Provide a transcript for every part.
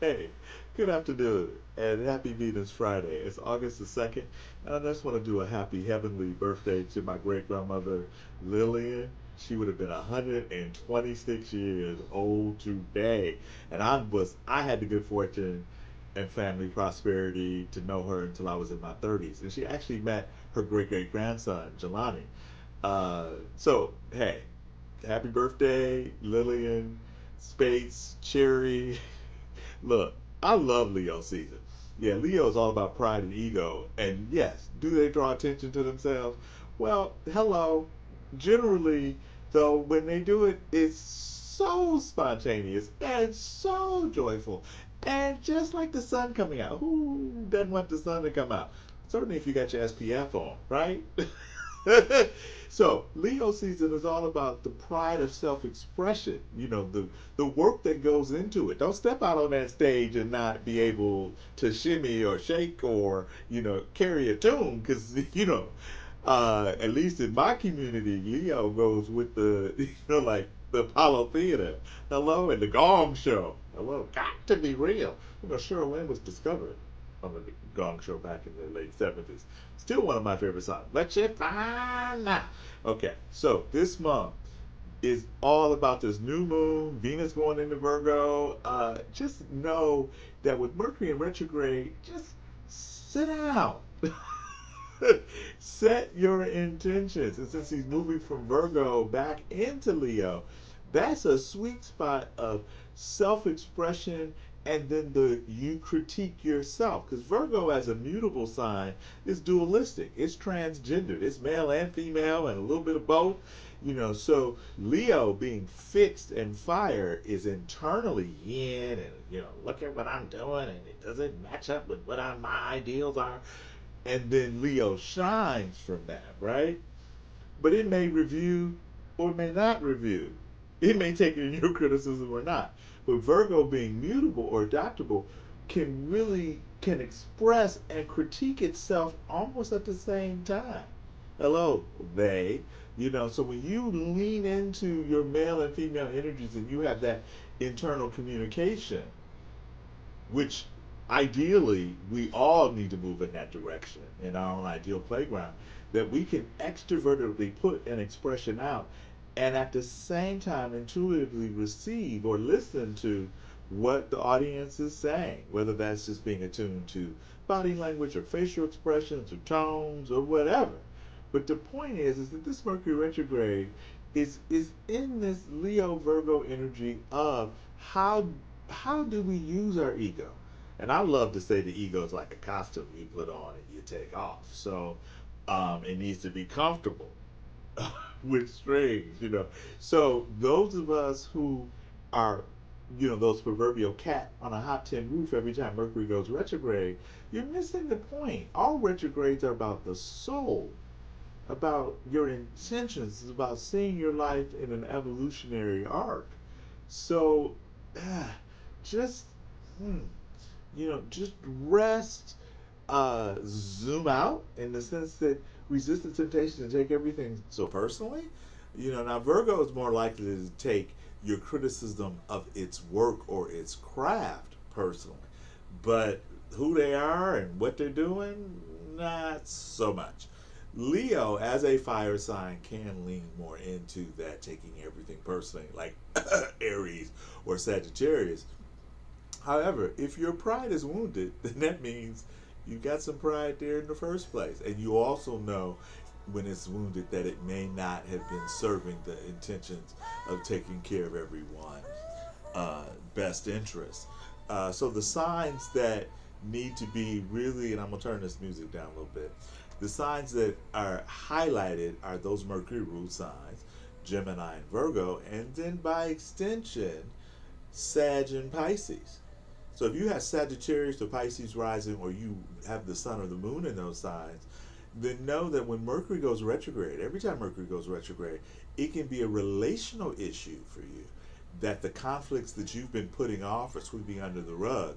Hey, good afternoon and happy Venus Friday. It's August the 2nd, and I just want to do a happy heavenly birthday to my great grandmother Lillian. She would have been 126 years old today. And I had the good fortune and family prosperity to know her until I was in my 30s. And she actually met her great great grandson, Jelani. So, hey, happy birthday, Lillian Speight Cherry. Look, I love Leo season. Yeah, Leo is all about pride and ego. And yes, do they draw attention to themselves? Well, hello. Generally, though, when they do it, it's so spontaneous and so joyful. And just like the sun coming out. Who doesn't want the sun to come out? Certainly if you got your SPF on, right? So Leo season is all about the pride of self-expression. The work that goes into it. Don't step out on that stage and not be able to shimmy or shake or carry a tune because at least in my community, Leo goes with the like the Apollo Theater. Hello, and the Gong Show. Hello, got to be real. Cheryl Lynn was discovered on the Gong Show back in the late 70s. Still one of my favorite songs. Let you find out. Okay, so this month is all about this new moon, Venus going into Virgo. Just know that with Mercury in retrograde, just sit down. Set your intentions. And since he's moving from Virgo back into Leo, that's a sweet spot of self expression and then the you critique yourself. Because Virgo as a mutable sign is dualistic. It's transgendered. It's male and female and a little bit of both. So Leo being fixed and fire is internally yin and look at what I'm doing and it doesn't match up with what my ideals are, and then Leo shines from that, right? But it may review or may not review. It may take it in your criticism or not. But Virgo being mutable or adaptable can express and critique itself almost at the same time. Hello, they. So when you lean into your male and female energies and you have that internal communication, which ideally we all need to move in that direction in our own ideal playground, that we can extrovertedly put an expression out and at the same time intuitively receive or listen to what the audience is saying, whether that's just being attuned to body language or facial expressions or tones or whatever. But the point is that this Mercury retrograde is in this Leo Virgo energy of how do we use our ego? And I love to say the ego is like a costume you put on and you take off. So it needs to be comfortable with strings. So those of us who are, those proverbial cat on a hot tin roof every time Mercury goes retrograde, you're missing the point. All retrogrades are about the soul, about your intentions. It's about seeing your life in an evolutionary arc. So, just hmm, just rest, zoom out in the sense that resist the temptation to take everything so personally. Now Virgo is more likely to take your criticism of its work or its craft personally, but who they are and what they're doing, not so much. Leo, as a fire sign, can lean more into that taking everything personally, like Aries or Sagittarius. However, if your pride is wounded, then that means you got some pride there in the first place. And you also know when it's wounded that it may not have been serving the intentions of taking care of everyone's best interest. So the signs that need to be really, and I'm going to turn this music down a little bit. The signs that are highlighted are those Mercury ruled signs, Gemini and Virgo, and then by extension, Sag and Pisces. So if you have Sagittarius or Pisces rising, or you have the sun or the moon in those signs, then know that when Mercury goes retrograde, every time Mercury goes retrograde, it can be a relational issue for you. That the conflicts that you've been putting off are sweeping under the rug,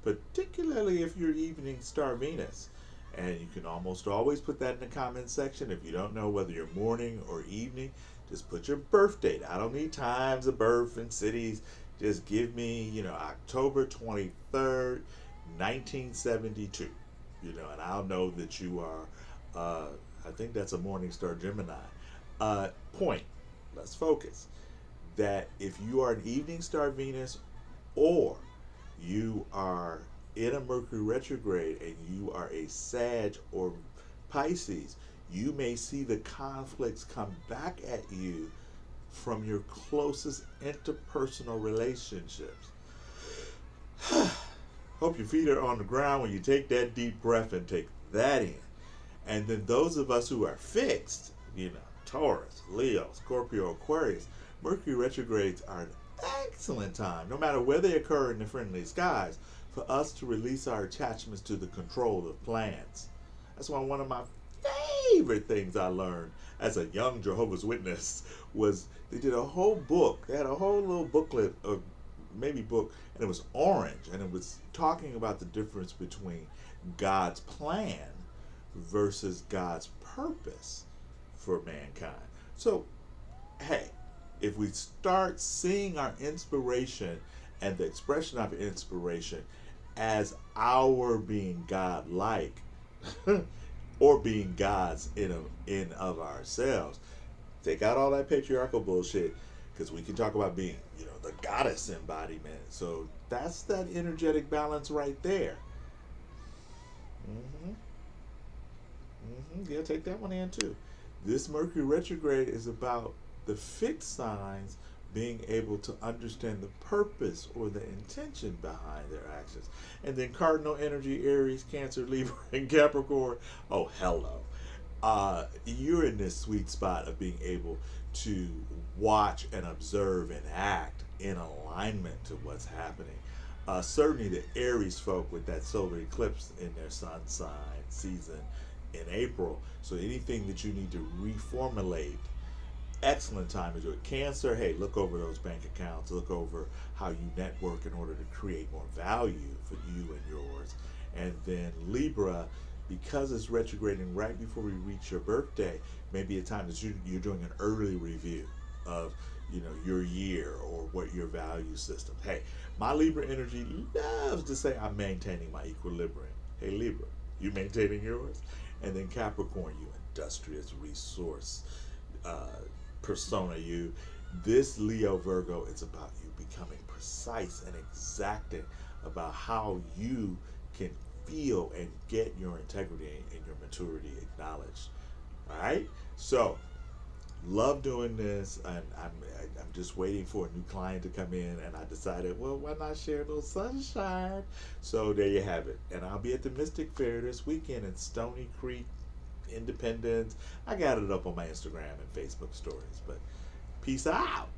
particularly if you're evening star Venus. And you can almost always put that in the comment section. If you don't know whether you're morning or evening, just put your birth date. I don't need times of birth and cities. Just give me, October 23rd, 1972. And I'll know that you are, I think that's a Morning Star Gemini. Point, let's focus, that if you are an evening star Venus, or you are in a Mercury retrograde and you are a Sag or Pisces, you may see the conflicts come back at you from your closest interpersonal relationships. Hope your feet are on the ground when you take that deep breath and take that in. And then those of us who are fixed, Taurus, Leo, Scorpio, Aquarius, Mercury retrogrades are an excellent time, no matter where they occur in the friendly skies, for us to release our attachments to the control of plans. That's why one of my favorite things I learned as a young Jehovah's Witness was they did a whole book. They had a whole little booklet, or maybe book, and it was orange, and it was talking about the difference between God's plan versus God's purpose for mankind. So, hey, if we start seeing our inspiration and the expression of inspiration as our being God-like, or being gods in of ourselves, take out all that patriarchal bullshit, because we can talk about being, the goddess embodiment. So that's that energetic balance right there. Mm-hmm. Mm-hmm. Yeah, take that one in too. This Mercury retrograde is about the fixed signs being able to understand the purpose or the intention behind their actions. And then cardinal energy, Aries, Cancer, Libra, and Capricorn. Oh, hello. You're in this sweet spot of being able to watch and observe and act in alignment to what's happening. Certainly the Aries folk with that solar eclipse in their sun sign season in April. So anything that you need to reformulate, excellent time to do it. Cancer, hey, look over those bank accounts, look over how you network in order to create more value for you and yours. And then Libra, because it's retrograding right before we reach your birthday, maybe a time that you're doing an early review of your year or what your value system. Hey, my Libra energy loves to say I'm maintaining my equilibrium. Hey Libra, you maintaining yours? And then Capricorn, you industrious resource persona, you. This Leo Virgo, it's about you becoming precise and exacting about how you can feel and get your integrity and your maturity acknowledged. All right, so love doing this, and I'm just waiting for a new client to come in, and I decided, well, why not share a little sunshine? So there you have it. And I'll be at the Mystic Fair this weekend in Stony Creek, Independence. I got it up on my Instagram and Facebook stories. But peace out.